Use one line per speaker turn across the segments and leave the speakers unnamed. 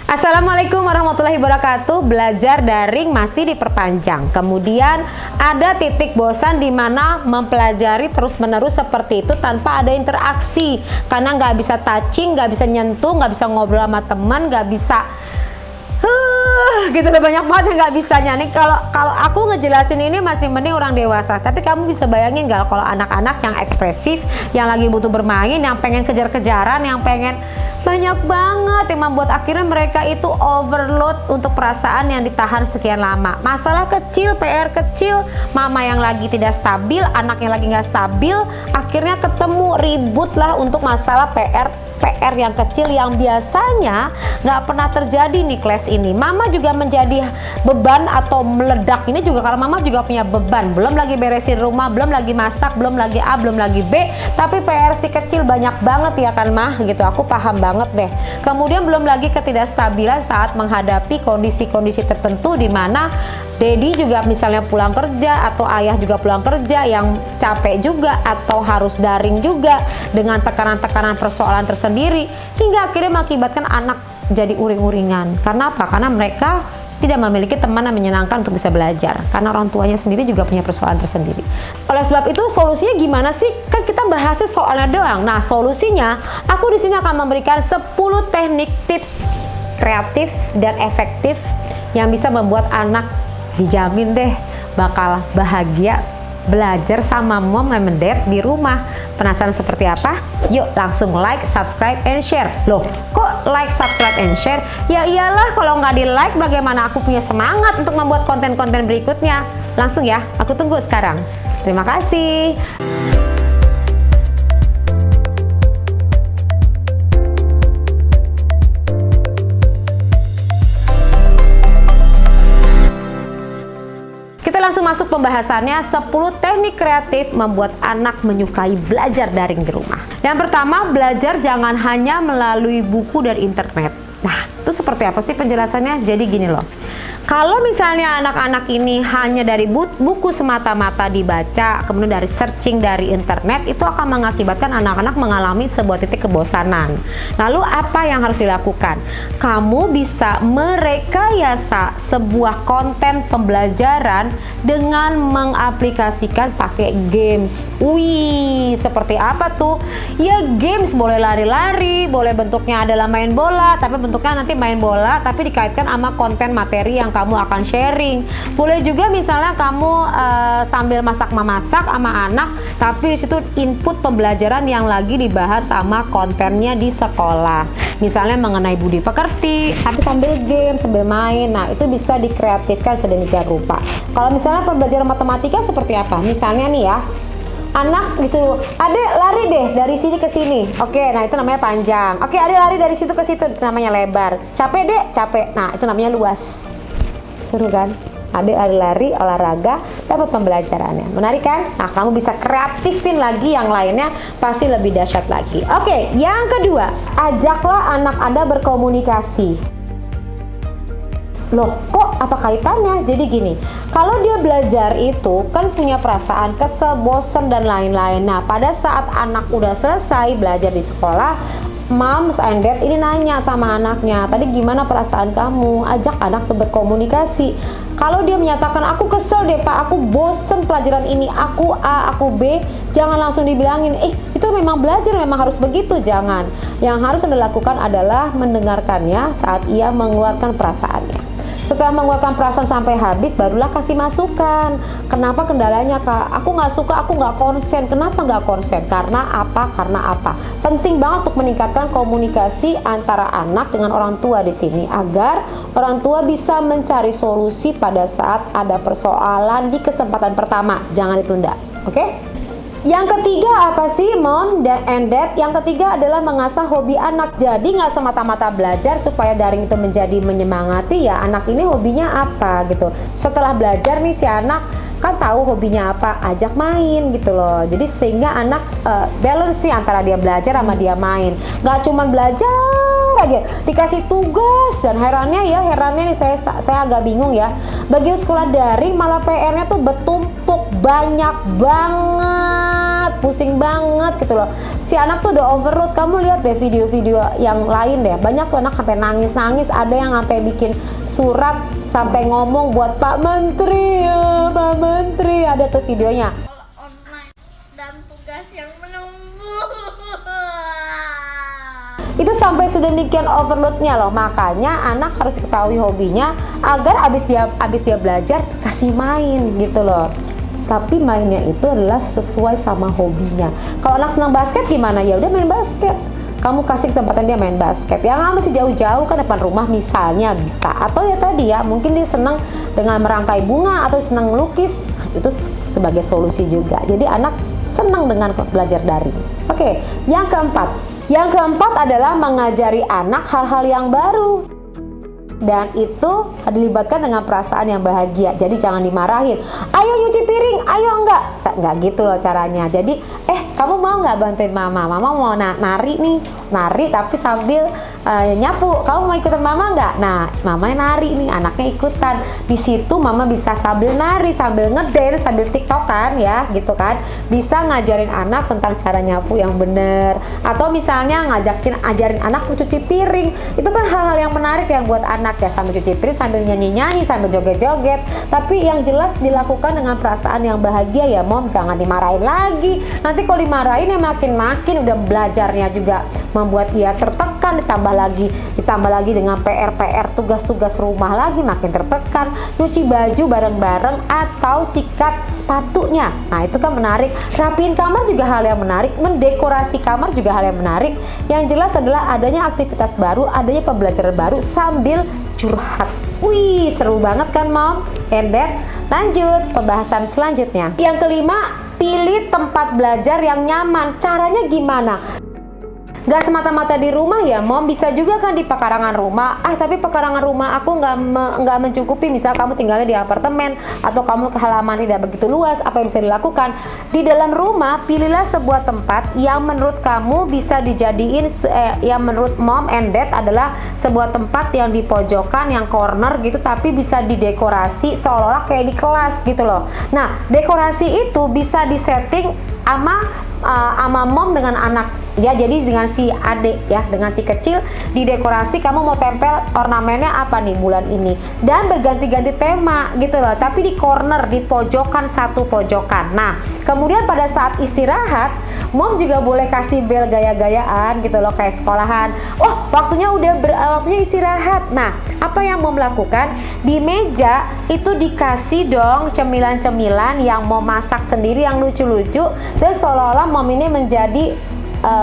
Assalamualaikum warahmatullahi wabarakatuh. Belajar daring masih diperpanjang. Kemudian ada titik bosan di mana mempelajari terus-menerus seperti itu tanpa ada interaksi. Karena nggak bisa touching, nggak bisa nyentuh, nggak bisa ngobrol sama teman, nggak bisa gitu, udah banyak banget yang nggak bisanya nih. Kalau aku ngejelasin ini masih mending orang dewasa, tapi kamu bisa bayangin nggak kalau anak-anak yang ekspresif, yang lagi butuh bermain, yang pengen kejar-kejaran, yang pengen banyak banget, yang membuat akhirnya mereka itu overload untuk perasaan yang ditahan sekian lama. Masalah kecil, PR kecil, mama yang lagi tidak stabil, anak yang lagi nggak stabil, akhirnya ketemu ribut lah untuk masalah PR yang kecil yang biasanya nggak pernah terjadi nih kelas ini. Mama juga menjadi beban atau meledak ini juga karena mama juga punya beban, belum lagi beresin rumah, belum lagi masak, belum lagi A, belum lagi B, tapi PR si kecil banyak banget ya kan mah gitu. Aku paham banget deh. Kemudian belum lagi ketidakstabilan saat menghadapi kondisi-kondisi tertentu di mana Dedi juga misalnya pulang kerja atau ayah juga pulang kerja yang capek juga atau harus daring juga dengan tekanan-tekanan persoalan tersendiri hingga akhirnya mengakibatkan anak jadi uring-uringan. Karena apa? Karena mereka tidak memiliki teman yang menyenangkan untuk bisa belajar karena orang tuanya sendiri juga punya persoalan tersendiri. Oleh sebab itu solusinya gimana sih? Kan kita bahasnya soalnya doang. Nah, solusinya aku di sini akan memberikan 10 teknik tips kreatif dan efektif yang bisa membuat anak dijamin deh bakal bahagia belajar sama mom and dad di rumah. Penasaran seperti apa? Yuk langsung like, subscribe, and share. Loh, kok like, subscribe, and share? Ya iyalah, kalau nggak di like bagaimana aku punya semangat untuk membuat konten-konten berikutnya. Langsung ya, aku tunggu sekarang. Terima kasih. Langsung masuk pembahasannya 10 teknik kreatif membuat anak menyukai belajar daring di rumah. Yang pertama, belajar jangan hanya melalui buku dan internet. Nah, itu seperti apa sih penjelasannya? Jadi gini loh, kalau misalnya anak-anak ini hanya dari buku semata-mata dibaca, kemudian dari searching dari internet, itu akan mengakibatkan anak-anak mengalami sebuah titik kebosanan. Lalu apa yang harus dilakukan? Kamu bisa merekayasa sebuah konten pembelajaran dengan mengaplikasikan pakai games. Wih, seperti apa tuh? Ya games boleh lari-lari, boleh bentuknya adalah main bola, tapi bentuknya nanti main bola tapi dikaitkan sama konten materi yang kamu akan sharing. Boleh juga misalnya kamu sambil masak-memasak sama anak, tapi disitu input pembelajaran yang lagi dibahas sama kontennya di sekolah. Misalnya mengenai budi pekerti, tapi sambil game, sambil main. Nah, itu bisa dikreatifkan sedemikian rupa. Kalau misalnya pembelajaran matematika seperti apa? Misalnya nih ya, anak disuruh, adek lari deh dari sini ke sini. Oke, nah itu namanya panjang. Oke, adek lari dari situ ke situ, itu namanya lebar. Capek dek, capek. Nah, itu namanya luas. Seru kan? Adek lari olahraga, dapat pembelajarannya. Menarik kan? Nah, kamu bisa kreatifin lagi yang lainnya, pasti lebih dahsyat lagi. Oke, yang kedua, ajaklah anak Anda berkomunikasi. Loh, kok apa kaitannya? Jadi gini, kalau dia belajar itu kan punya perasaan kesel, bosen, dan lain-lain. Nah, pada saat anak udah selesai belajar di sekolah, moms and dad ini nanya sama anaknya, tadi gimana perasaan kamu? Ajak anak tuh berkomunikasi. Kalau dia menyatakan, aku kesel deh pak, aku bosen pelajaran ini, aku A, aku B, jangan langsung dibilangin, itu memang belajar, memang harus begitu, jangan. Yang harus Anda lakukan adalah mendengarkannya saat ia mengeluarkan perasaannya. Setelah mengeluarkan perasaan sampai habis, barulah kasih masukan. Kenapa kendalanya kak? Aku nggak suka, aku nggak konsen. Kenapa nggak konsen? Karena apa? Karena apa? Penting banget untuk meningkatkan komunikasi antara anak dengan orang tua di sini agar orang tua bisa mencari solusi pada saat ada persoalan di kesempatan pertama. Jangan ditunda, oke? Yang ketiga apa sih mom and dad? Yang ketiga adalah mengasah hobi anak. Jadi nggak semata-mata belajar supaya daring itu menjadi menyemangati ya anak ini hobinya apa gitu. Setelah belajar nih si anak kan tahu hobinya apa, ajak main gitu loh. Jadi sehingga anak balance sih antara dia belajar sama dia main. Nggak cuma belajar aja, dikasih tugas. Dan herannya nih saya agak bingung ya. Bagian sekolah daring malah PR-nya tuh bertumpuk banyak banget. pusing banget gitu loh. Si anak tuh udah overload. Kamu lihat deh video-video yang lain deh, banyak tuh anak sampai nangis-nangis, ada yang sampai bikin surat sampai ngomong buat Pak Menteri ya, Pak Menteri, ada tuh videonya.
Online dan tugas yang menumpuk.
Itu sampai sedemikian overloadnya loh. Makanya anak harus ketahui hobinya agar abis dia belajar kasih main gitu loh. Tapi mainnya itu adalah sesuai sama hobinya. Kalau anak senang basket gimana? Ya udah main basket. Kamu kasih kesempatan dia main basket. Yang masih jauh-jauh kan depan rumah misalnya bisa. Atau ya tadi ya, mungkin dia senang dengan merangkai bunga atau senang melukis. Itu sebagai solusi juga. Jadi anak senang dengan belajar daring. Oke, yang keempat. Yang keempat adalah mengajari anak hal-hal yang baru. Dan itu dilibatkan dengan perasaan yang bahagia. Jadi jangan dimarahin. Ayo nyuci piring, ayo enggak gitu loh caranya. Jadi kamu mau nggak bantuin mama? Mama mau nari nih, nari tapi sambil nyapu. Kamu mau ikutan mama nggak? Nah, mamanya nari nih, anaknya ikutan. Di situ mama bisa sambil nari, sambil ngedance, sambil tiktokan ya, gitu kan. Bisa ngajarin anak tentang cara nyapu yang bener. Atau misalnya ajarin anak mencuci piring. Itu kan hal-hal yang menarik yang buat anak ya, sambil cuci piring, sambil nyanyi-nyanyi, sambil joget-joget. Tapi yang jelas dilakukan dengan perasaan yang bahagia ya, Mom. Jangan dimarahin lagi. Nanti kalau dimarahin ya makin udah belajarnya juga membuat ia tertekan, ditambah lagi dengan PR tugas-tugas rumah lagi makin tertekan. Nyuci baju bareng-bareng atau sikat sepatunya. Nah, itu kan menarik. Rapiin kamar juga hal yang menarik, mendekorasi kamar juga hal yang menarik. Yang jelas adalah adanya aktivitas baru, adanya pembelajaran baru sambil curhat. Wih, seru banget kan, Mom and Dad? Lanjut pembahasan selanjutnya. Yang kelima, pilih tempat belajar yang nyaman. Caranya gimana? Gak semata-mata di rumah ya, Mom, bisa juga kan di pekarangan rumah. Tapi pekarangan rumah aku nggak mencukupi. Misal kamu tinggalnya di apartemen atau kamu ke halaman tidak begitu luas, apa yang bisa dilakukan? Di dalam rumah, pilihlah sebuah tempat yang menurut kamu bisa dijadiin, yang menurut Mom and Dad adalah sebuah tempat yang di pojokan, yang corner gitu, tapi bisa didekorasi seolah-olah kayak di kelas gitu loh. Nah, dekorasi itu bisa disetting sama Mom dengan anak ya, jadi dengan si adik ya, dengan si kecil didekorasi. Kamu mau tempel ornamennya apa nih bulan ini, dan berganti-ganti tema gitu loh, tapi di corner, di pojokan, satu pojokan. Nah, kemudian pada saat istirahat, Mom juga boleh kasih bel gaya-gayaan gitu loh, kayak sekolahan. Waktunya waktunya istirahat. Nah, apa yang Mom lakukan? Di meja itu dikasih dong cemilan-cemilan yang Mom masak sendiri yang lucu-lucu, dan seolah-olah Mom ini menjadi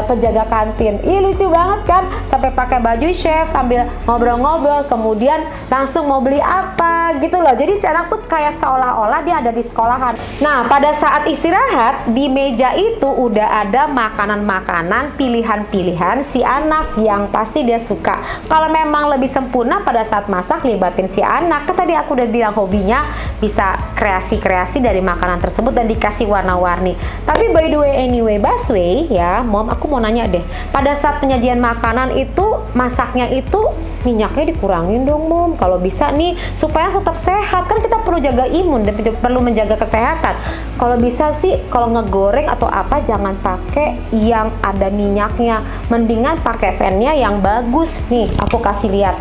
penjaga kantin. Ih, lucu banget kan? Sampai pakai baju chef sambil ngobrol-ngobrol, kemudian langsung mau beli apa gitu loh. Jadi si anak tuh kayak seolah-olah dia ada di sekolahan. Nah, pada saat istirahat di meja itu udah ada makanan-makanan pilihan-pilihan si anak yang pasti dia suka. Kalau memang lebih sempurna pada saat masak, libatin si anak. Kan tadi aku udah bilang hobinya bisa kreasi-kreasi dari makanan tersebut dan dikasih warna-warni. Tapi by the way, anyway, Busway ya, Mom, aku mau nanya deh, pada saat penyajian makanan itu, masaknya itu minyaknya dikurangin dong, Mom, kalau bisa nih, supaya tetap sehat. Kan kita perlu jaga imun dan perlu menjaga kesehatan. Kalau bisa sih, kalau ngegoreng atau apa, jangan pakai yang ada minyaknya, mendingan pakai pannya yang bagus. Nih, aku kasih lihat.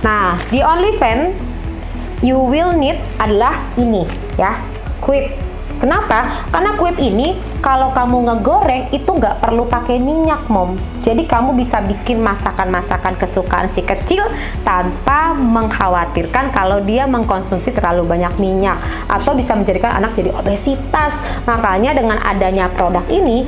Nah, di only pan you will need adalah ini ya, Quip. Kenapa? Karena Quip ini kalau kamu ngegoreng itu nggak perlu pakai minyak, Mom. Jadi kamu bisa bikin masakan-masakan kesukaan si kecil tanpa mengkhawatirkan kalau dia mengkonsumsi terlalu banyak minyak, atau bisa menjadikan anak jadi obesitas. Makanya dengan adanya produk ini,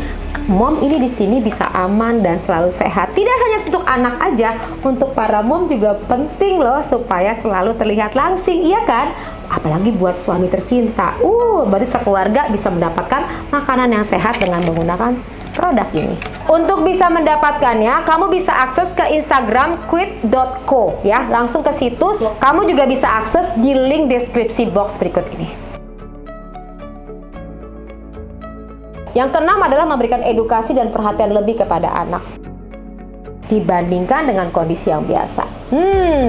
Mom ini di sini bisa aman dan selalu sehat. Tidak hanya untuk anak aja, untuk para Mom juga penting loh supaya selalu terlihat langsing, iya kan? Apalagi buat suami tercinta. Berarti sekeluarga bisa mendapatkan makanan yang sehat dengan menggunakan produk ini. Untuk bisa mendapatkannya, kamu bisa akses ke Instagram quip.co ya. Langsung ke situs. Kamu juga bisa akses di link deskripsi box berikut ini. Yang keenam adalah memberikan edukasi dan perhatian lebih kepada anak. dibandingkan dengan kondisi yang biasa.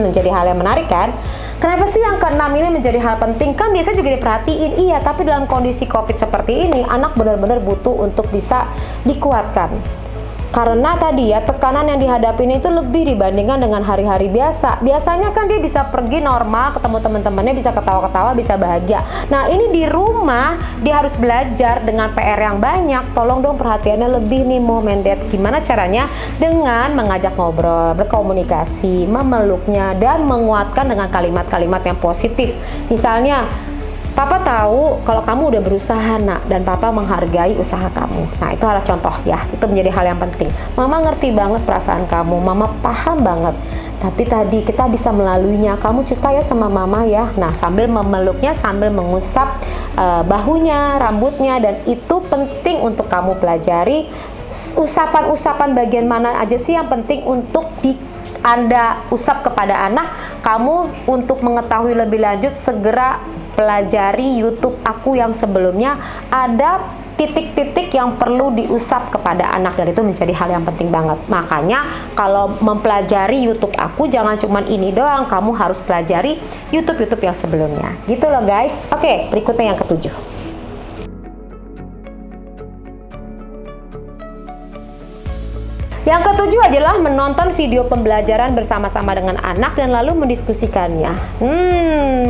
Menjadi hal yang menarik kan? Kenapa sih yang keenam ini menjadi hal penting? Kan biasanya juga diperhatiin, iya, tapi dalam kondisi COVID seperti ini, anak benar-benar butuh untuk bisa dikuatkan. Karena tadi ya, tekanan yang dihadapin itu lebih dibandingkan dengan hari-hari biasa. Biasanya kan dia bisa pergi normal, ketemu teman-temannya, bisa ketawa-ketawa, bisa bahagia. Nah, ini di rumah, dia harus belajar dengan PR yang banyak. Tolong dong perhatiannya lebih nih, Mom and Dad. Gimana caranya? Dengan mengajak ngobrol, berkomunikasi, memeluknya, dan menguatkan dengan kalimat-kalimat yang positif. Misalnya, Papa tahu kalau kamu udah berusaha, Nak, dan Papa menghargai usaha kamu. Nah, itu adalah contoh ya, itu menjadi hal yang penting. Mama ngerti banget perasaan kamu, Mama paham banget. Tapi tadi kita bisa melaluinya, kamu cerita ya sama Mama ya. Nah, sambil memeluknya, sambil mengusap bahunya, rambutnya, dan itu penting untuk kamu pelajari. Usapan-usapan bagian mana aja sih yang penting untuk Anda usap kepada anak kamu. Untuk mengetahui lebih lanjut, segera pelajari YouTube aku yang sebelumnya, ada titik-titik yang perlu diusap kepada anak, dan itu menjadi hal yang penting banget. Makanya kalau mempelajari YouTube aku, jangan cuman ini doang, kamu harus pelajari YouTube yang sebelumnya, gitu loh guys. Oke, berikutnya yang ketujuh. Yang ketujuh adalah menonton video pembelajaran bersama-sama dengan anak dan lalu mendiskusikannya.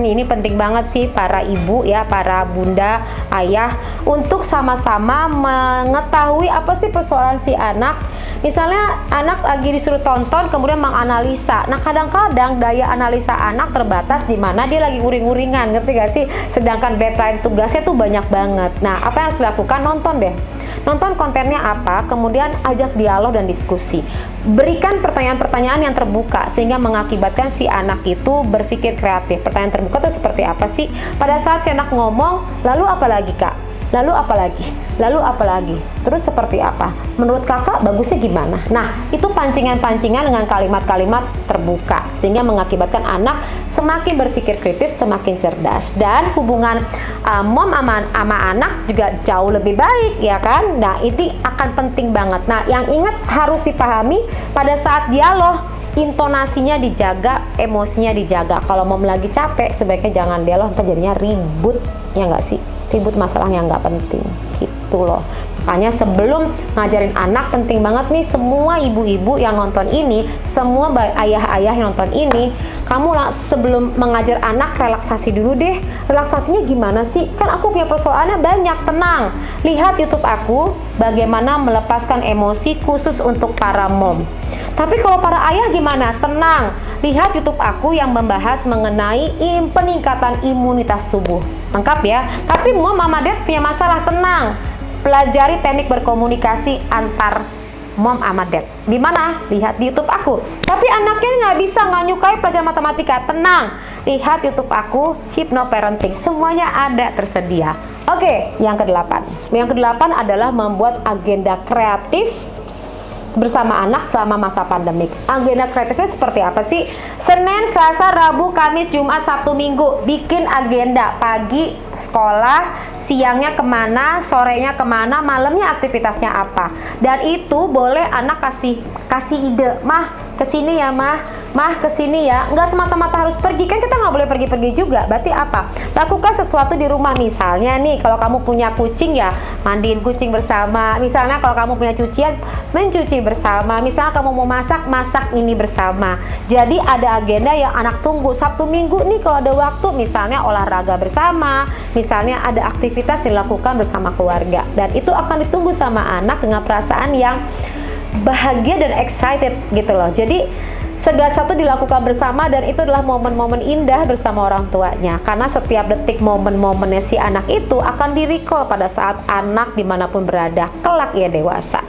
Ini penting banget sih para ibu ya, para bunda, ayah, untuk sama-sama mengetahui apa sih persoalan si anak. Misalnya anak lagi disuruh tonton, kemudian menganalisa. Nah, kadang-kadang daya analisa anak terbatas di mana dia lagi uring-uringan, ngerti gak sih? Sedangkan deadline tugasnya tuh banyak banget. Nah, apa yang harus dilakukan? Nonton deh. Nonton kontennya apa, kemudian ajak dialog dan diskusi. Berikan pertanyaan-pertanyaan yang terbuka sehingga mengakibatkan si anak itu berpikir kreatif. Pertanyaan terbuka itu seperti apa sih? Pada saat si anak ngomong, lalu apa lagi, Kak? Lalu apa lagi? Lalu apa lagi? Terus seperti apa? Menurut kakak bagusnya gimana? Nah, itu pancingan-pancingan dengan kalimat-kalimat terbuka sehingga mengakibatkan anak semakin berpikir kritis, semakin cerdas, dan hubungan mom sama anak juga jauh lebih baik, ya kan? Nah, itu akan penting banget. Nah, yang ingat harus dipahami pada saat dialog, intonasinya dijaga, emosinya dijaga. Kalau mom lagi capek, sebaiknya jangan dialog, nanti jadinya ribut, ya nggak sih? Ribut masalah yang nggak penting, gitu loh. Makanya sebelum ngajarin anak, penting banget nih semua ibu-ibu yang nonton ini, semua ayah-ayah yang nonton ini, kamu sebelum mengajar anak, relaksasi dulu deh. Relaksasinya gimana sih? Kan aku punya persoalannya banyak. Tenang, lihat YouTube aku, bagaimana melepaskan emosi khusus untuk para mom. Tapi kalau para ayah gimana? Tenang, lihat YouTube aku yang membahas mengenai peningkatan imunitas tubuh. Lengkap ya. Tapi mama dad punya masalah, tenang. Pelajari teknik berkomunikasi antar mom sama dad. Di mana? Lihat di YouTube aku. Tapi anaknya nggak bisa, nggak nyukai pelajaran matematika. Tenang, lihat YouTube aku, Hypnoparenting. Semuanya ada tersedia. Oke, yang kedelapan. Yang kedelapan adalah membuat agenda kreatif bersama anak selama masa pandemik. Agenda kreatifnya seperti apa sih? Senin, Selasa, Rabu, Kamis, Jumat, Sabtu, Minggu. Bikin agenda. Pagi sekolah, siangnya kemana, sorenya kemana, malamnya aktivitasnya apa. Dan itu boleh anak kasih ide. Mah, kesini ya mah kesini ya. Nggak semata-mata harus pergi, kan kita nggak boleh pergi-pergi juga. Berarti apa? Lakukan sesuatu di rumah. Misalnya nih, kalau kamu punya kucing ya, mandiin kucing bersama. Misalnya kalau kamu punya cucian, mencuci bersama. Misalnya kamu mau masak ini bersama. Jadi ada agenda yang anak tunggu. Sabtu Minggu nih kalau ada waktu, misalnya olahraga bersama, misalnya ada aktivitas yang dilakukan bersama keluarga. Dan itu akan ditunggu sama anak dengan perasaan yang bahagia dan excited gitu loh. Jadi segala satu dilakukan bersama, dan itu adalah momen-momen indah bersama orang tuanya. Karena setiap detik momen-momennya si anak itu akan di-recall pada saat anak dimanapun berada, kelak ya dewasa.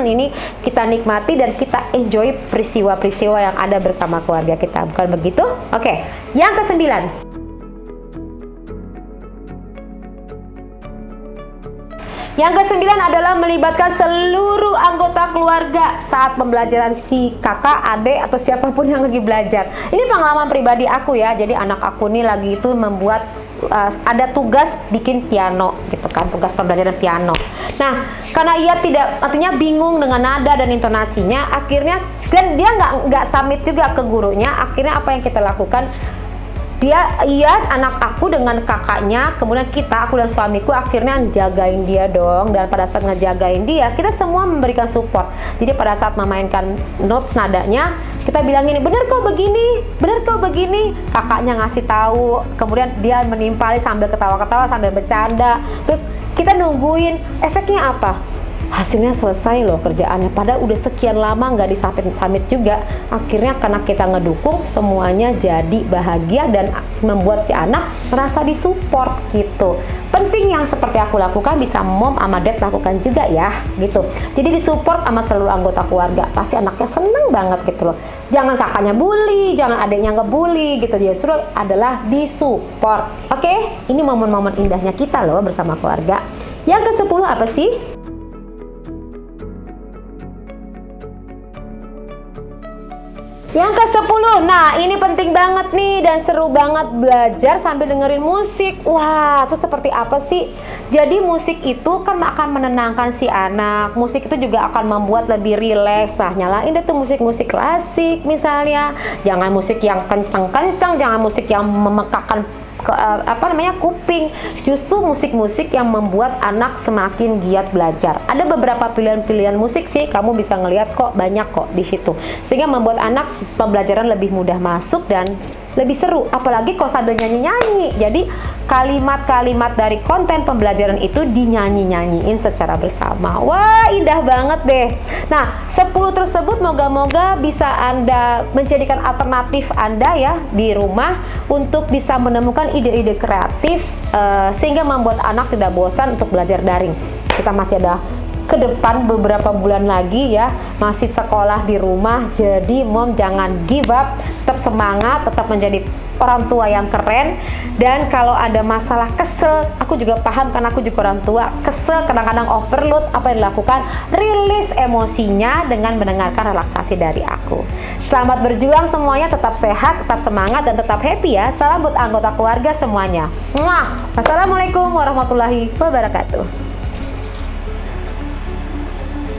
Ini kita nikmati dan kita enjoy peristiwa-peristiwa yang ada bersama keluarga kita, bukan begitu? Oke, yang kesembilan. Yang kesembilan adalah melibatkan seluruh anggota keluarga saat pembelajaran si kakak, adik, atau siapapun yang lagi belajar. Ini pengalaman pribadi aku ya. Jadi anak aku nih lagi itu membuat ada tugas bikin piano gitu kan, tugas pembelajaran piano. Nah, karena ia tidak, artinya bingung dengan nada dan intonasinya, akhirnya dan dia nggak submit juga ke gurunya. Akhirnya apa yang kita lakukan? Ia anak aku dengan kakaknya, kemudian aku dan suamiku akhirnya jagain dia dong. Dan pada saat ngejagain dia, kita semua memberikan support. Jadi pada saat memainkan notes nadanya, kita bilang ini bener kok begini, kakaknya ngasih tahu, kemudian dia menimpali sambil ketawa-ketawa sambil bercanda. Terus kita nungguin efeknya apa. Hasilnya selesai loh kerjaannya, padahal udah sekian lama nggak disubmit juga. Akhirnya karena kita ngedukung, semuanya jadi bahagia dan membuat si anak merasa disupport gitu. Penting yang seperti aku lakukan bisa mom sama dad lakukan juga ya gitu. Jadi disupport sama seluruh anggota keluarga, pasti anaknya seneng banget gitu loh. Jangan kakaknya bully, jangan adiknya ngebully gitu, justru adalah disupport. Oke, ini momen-momen indahnya kita loh bersama keluarga. Yang ke-10 apa sih? Yang ke-10, nah ini penting banget nih dan seru banget, belajar sambil dengerin musik. Wah, itu seperti apa sih? Jadi musik itu kan akan menenangkan si anak. Musik itu juga akan membuat lebih rileks. Nah, nyalain deh tuh musik-musik klasik misalnya. Jangan musik yang kenceng-kenceng, jangan musik yang memekakan kuping. Justru musik-musik yang membuat anak semakin giat belajar. Ada beberapa pilihan-pilihan musik sih, kamu bisa ngelihat kok, banyak kok di situ. Sehingga membuat anak pembelajaran lebih mudah masuk dan lebih seru, apalagi kalau sambil nyanyi-nyanyi. Jadi kalimat-kalimat dari konten pembelajaran itu dinyanyi-nyanyiin secara bersama. Wah, indah banget deh. Nah, 10 tersebut moga-moga bisa Anda menjadikan alternatif Anda ya di rumah untuk bisa menemukan ide-ide kreatif sehingga membuat anak tidak bosan untuk belajar daring. Kita masih ada ke depan beberapa bulan lagi ya, masih sekolah di rumah. Jadi mom jangan give up, tetap semangat, tetap menjadi orang tua yang keren. Dan kalau ada masalah kesel, aku juga paham karena aku juga orang tua, kesel kadang-kadang overload, apa yang dilakukan? Rilis emosinya dengan mendengarkan relaksasi dari aku. Selamat berjuang semuanya, tetap sehat, tetap semangat, dan tetap happy ya. Salam buat anggota keluarga semuanya. Assalamualaikum warahmatullahi wabarakatuh.